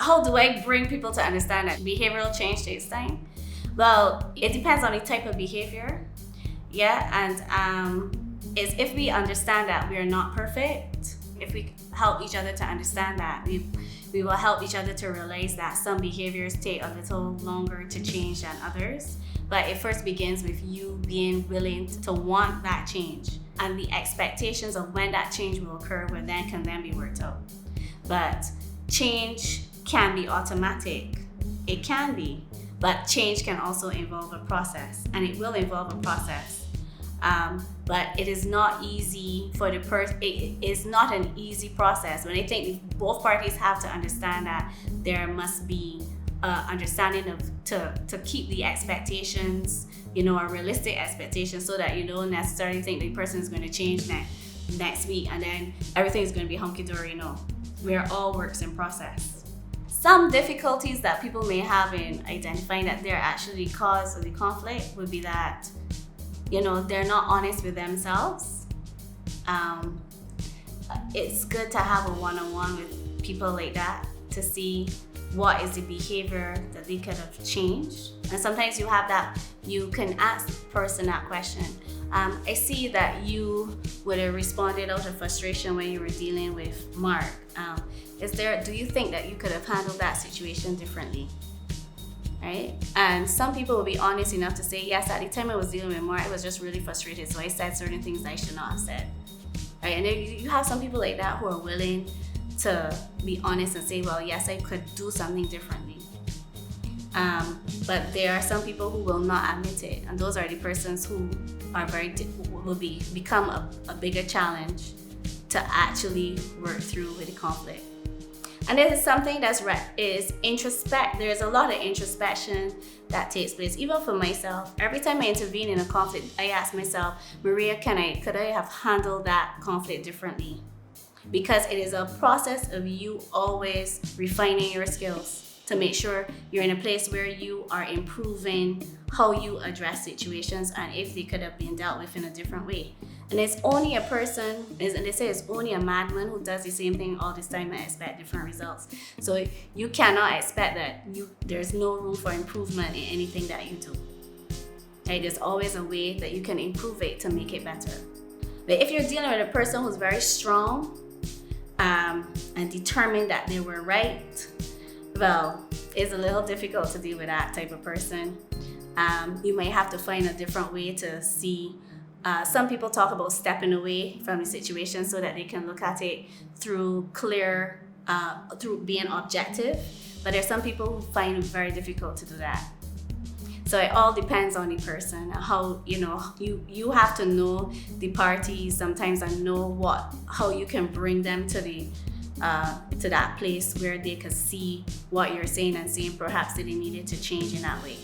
how do I bring people to understand that behavioral change takes time? Well, it depends on the type of behavior. Yeah, and is if we understand that we are not perfect, if we help each other to understand that, we will help each other to realize that some behaviors take a little longer to change than others. But it first begins with you being willing to want that change, and the expectations of when that change will occur can then be worked out. But change can be automatic. It can be, but change can also involve a process, and it will involve a process. But it is not easy for the person. It is not an easy process. When I think both parties have to understand that there must be understanding of to keep the expectations, a realistic expectation, so that you don't necessarily think the person is going to change next week and then everything is going to be hunky-dory. No, we're all works in process. Some difficulties that people may have in identifying that they're actually cause of the conflict would be that they're not honest with themselves. It's good to have a one-on-one with people like that to see what is the behavior that they could have changed. And sometimes you can ask the person that question. I see that you would have responded out of frustration when you were dealing with Mark. Do you think that you could have handled that situation differently? Right? And some people will be honest enough to say, yes, at the time I was dealing with Mark, I was just really frustrated, so I said certain things I should not have said. Right? And then you have some people like that who are willing to be honest and say, well, yes, I could do something differently. But there are some people who will not admit it, and those are the persons who are become a bigger challenge to actually work through with the conflict. And this is something there's a lot of introspection that takes place. Even for myself, every time I intervene in a conflict, I ask myself, Maria, could I have handled that conflict differently? Because it is a process of you always refining your skills to make sure you're in a place where you are improving how you address situations and if they could have been dealt with in a different way. And it's only and they say it's only a madman who does the same thing all this time and expect different results. So you cannot expect that there's no room for improvement in anything that you do. Okay? There's always a way that you can improve it to make it better. But if you're dealing with a person who's very strong and determined that they were right, well, it's a little difficult to deal with that type of person. You might have to find a different way to see. Some people talk about stepping away from the situation so that they can look at it through being objective. But there's some people who find it very difficult to do that. So it all depends on the person. How you have to know the parties sometimes and know how you can bring them to that place where they can see what you're saying and seeing perhaps that they needed to change in that way.